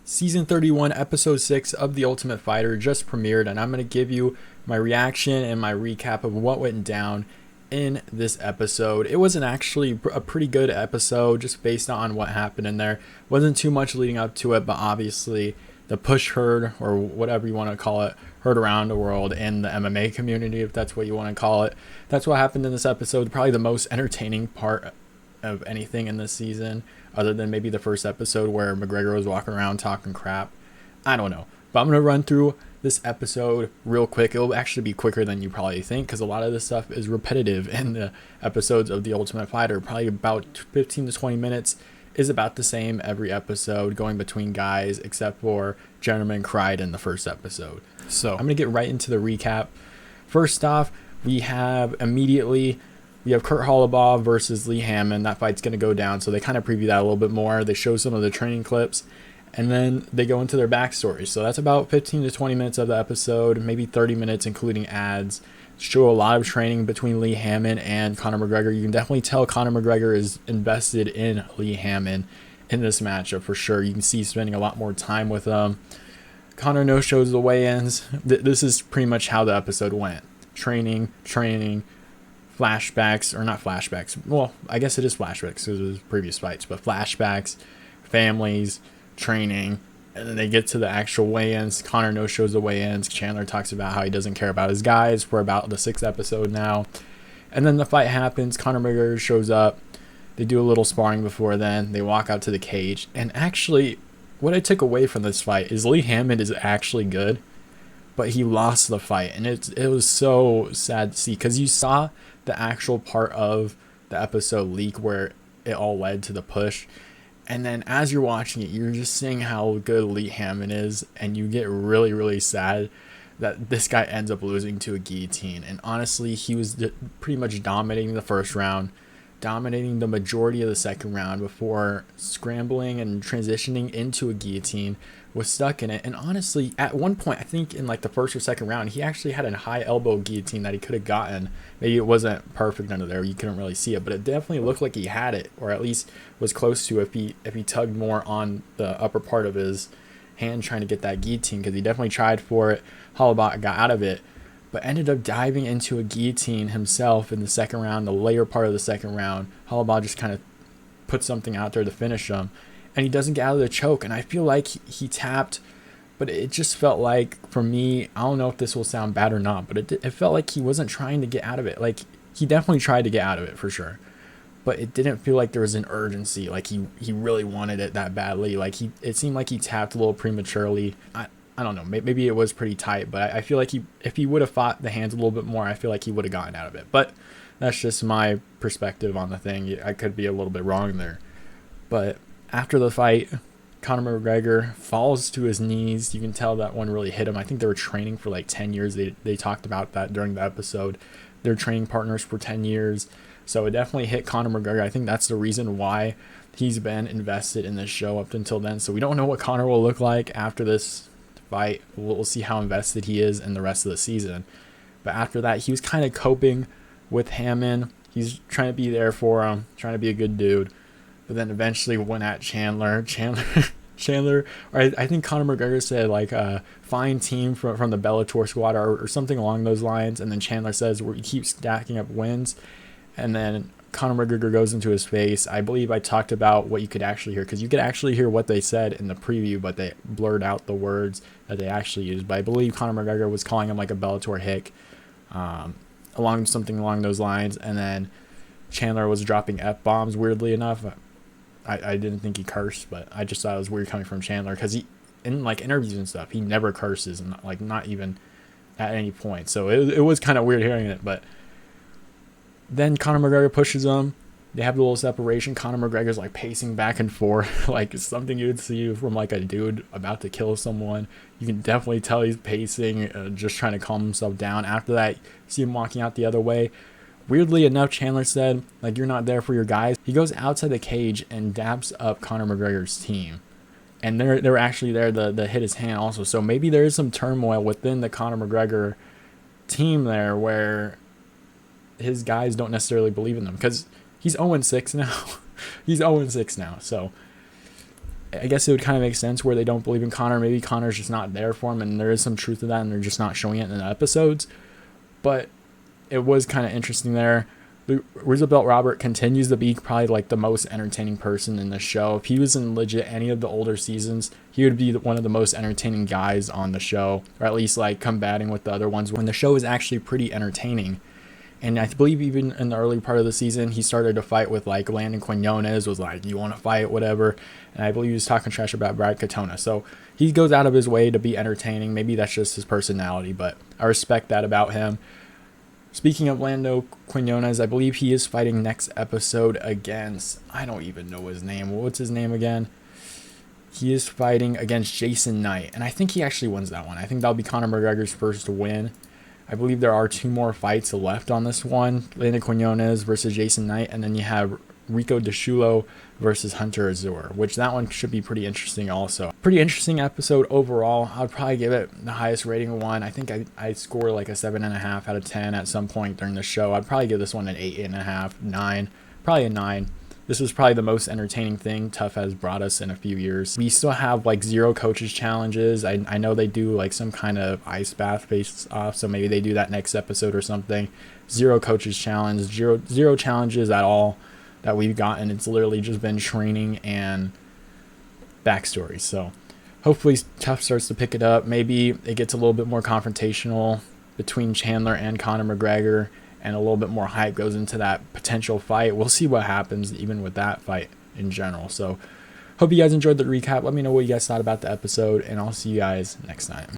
Season 31, Episode 6 of The Ultimate Fighter just premiered, and I'm going to give you my reaction and my recap of what went down in this episode. It wasn't actually a pretty good episode just based on what happened in there. Wasn't too much leading up to it, but obviously the push heard, or whatever you want to call it, heard around the world in the MMA community, if that's what you want to call it. That's what happened in this episode. Probably the most entertaining part of anything in this season, other than maybe the first episode where McGregor was walking around talking crap. I don't know. But I'm going to run through this episode real quick. It'll actually be quicker than you probably think, because a lot of this stuff is repetitive in the episodes of The Ultimate Fighter. Probably about 15 to 20 minutes is about the same every episode, going between guys, except for Gentleman Cried in the first episode. So I'm going to get right into the recap. First off, we have Kurt Holobaugh versus Lee Hammond. That fight's going to go down, so they kind of preview that a little bit more. They show some of the training clips, and then they go into their backstory. So that's about 15 to 20 minutes of the episode, maybe 30 minutes including ads. Show a lot of training between Lee Hammond and Conor McGregor. You can definitely tell Conor McGregor is invested in Lee Hammond in this matchup for sure. You can see he's spending a lot more time with him. Conor no-shows the weigh-ins. This is pretty much how the episode went. Training, flashbacks, or not flashbacks. Well, I guess it is flashbacks because it was previous fights, but flashbacks, families, training, and then they get to the actual weigh-ins. Conor no-shows the weigh-ins. Chandler talks about how he doesn't care about his guys. We're about the 6th episode now. And then the fight happens. Conor McGregor shows up. They do a little sparring before then. They walk out to the cage. And actually, what I took away from this fight is Lee Hammond is actually good, but he lost the fight. And it was so sad to see, because you saw the actual part of the episode leak where it all led to the push. And then as you're watching it, you're just seeing how good Lee Hammond is, and you get really, really sad that this guy ends up losing to a guillotine. And honestly, he was pretty much dominating the first round, dominating the majority of the second round before scrambling and transitioning into a guillotine, was stuck in it. And honestly, at one point, I think in like the first or second round, he actually had a high elbow guillotine that he could have gotten. Maybe it wasn't perfect under there, you couldn't really see it, but it definitely looked like he had it, or at least was close to, if he tugged more on the upper part of his hand trying to get that guillotine, because he definitely tried for it. Holobaugh got out of it, but ended up diving into a guillotine himself in the second round, the later part of the second round. Holobaugh just kind of put something out there to finish him, and he doesn't get out of the choke. And I feel like he tapped, but it just felt like, for me, I don't know if this will sound bad or not, but it felt like he wasn't trying to get out of it. Like, he definitely tried to get out of it for sure, but it didn't feel like there was an urgency, like he really wanted it that badly. Like, it seemed like he tapped a little prematurely. I don't know, maybe it was pretty tight, but I feel like if he would have fought the hands a little bit more, I feel like he would have gotten out of it. But that's just my perspective on the thing. I could be a little bit wrong there. But after the fight, Conor McGregor falls to his knees. You can tell that one really hit him. I think they were training for like 10 years. They talked about that during the episode. They're training partners for 10 years. So it definitely hit Conor McGregor. I think that's the reason why he's been invested in this show up until then. So we don't know what Conor will look like after this fight. We'll see how invested he is in the rest of the season. But after that, he was kind of coping with Hammond. He's trying to be there for him, trying to be a good dude. But then eventually went at Chandler, or I think Conor McGregor said like fine team from the Bellator squad, or something along those lines. And then Chandler says we keep stacking up wins. And then Conor McGregor goes into his face. I believe I talked about what you could actually hear, because you could actually hear what they said in the preview, but they blurred out the words that they actually used. But I believe Conor McGregor was calling him like a Bellator hick, something along those lines. And then Chandler was dropping F-bombs, weirdly enough. I didn't think he cursed, but I just thought it was weird coming from Chandler, because he, in like interviews and stuff, he never curses, and like not even at any point. So it was kind of weird hearing it. But then Conor McGregor pushes him. They have a little separation. Conor McGregor's like pacing back and forth, like something you would see from like a dude about to kill someone. You can definitely tell he's pacing, just trying to calm himself down. After that, you see him walking out the other way. Weirdly enough, Chandler said, like, you're not there for your guys. He goes outside the cage and daps up Conor McGregor's team. And they're actually there to hit his hand also. So maybe there is some turmoil within the Conor McGregor team there, where his guys don't necessarily believe in them, because he's 0-6 now. He's 0-6 now. So I guess it would kind of make sense where they don't believe in Conor. Maybe Conor's just not there for him, and there is some truth to that, and they're just not showing it in the episodes. But it was kind of interesting there. Roosevelt Robert continues to be probably like the most entertaining person in the show. If he was in legit any of the older seasons, he would be one of the most entertaining guys on the show, or at least like combating with the other ones when the show is actually pretty entertaining. And I believe even in the early part of the season, he started to fight with like Landon Quinones, was like, you want to fight, whatever. And I believe he was talking trash about Brad Katona. So he goes out of his way to be entertaining. Maybe that's just his personality, but I respect that about him. Speaking of Lando Quinones, I believe he is fighting next episode against, I don't even know his name. What's his name again? He is fighting against Jason Knight, and I think he actually wins that one. I think that'll be Conor McGregor's first win. I believe there are 2 more fights left on this one. Lando Quinones versus Jason Knight, and then you have Rico DeShulo versus Hunter Azure, which that one should be pretty interesting also. Pretty interesting episode overall. I'd probably give it the highest rating one. I think I score like a 7.5 out of 10 at some point during the show. I'd probably give this one an 8.5, 9, probably a 9. This was probably the most entertaining thing TUF has brought us in a few years. We still have like 0 coaches challenges. I know they do like some kind of ice bath face off, so maybe they do that next episode or something. 0 coaches challenge, zero challenges at all that we've gotten. It's literally just been training and backstory. So hopefully TUF starts to pick it up. Maybe it gets a little bit more confrontational between Chandler and Conor McGregor, and a little bit more hype goes into that potential fight. We'll see what happens even with that fight in general. So hope you guys enjoyed the recap. Let me know what you guys thought about the episode, and I'll see you guys next time.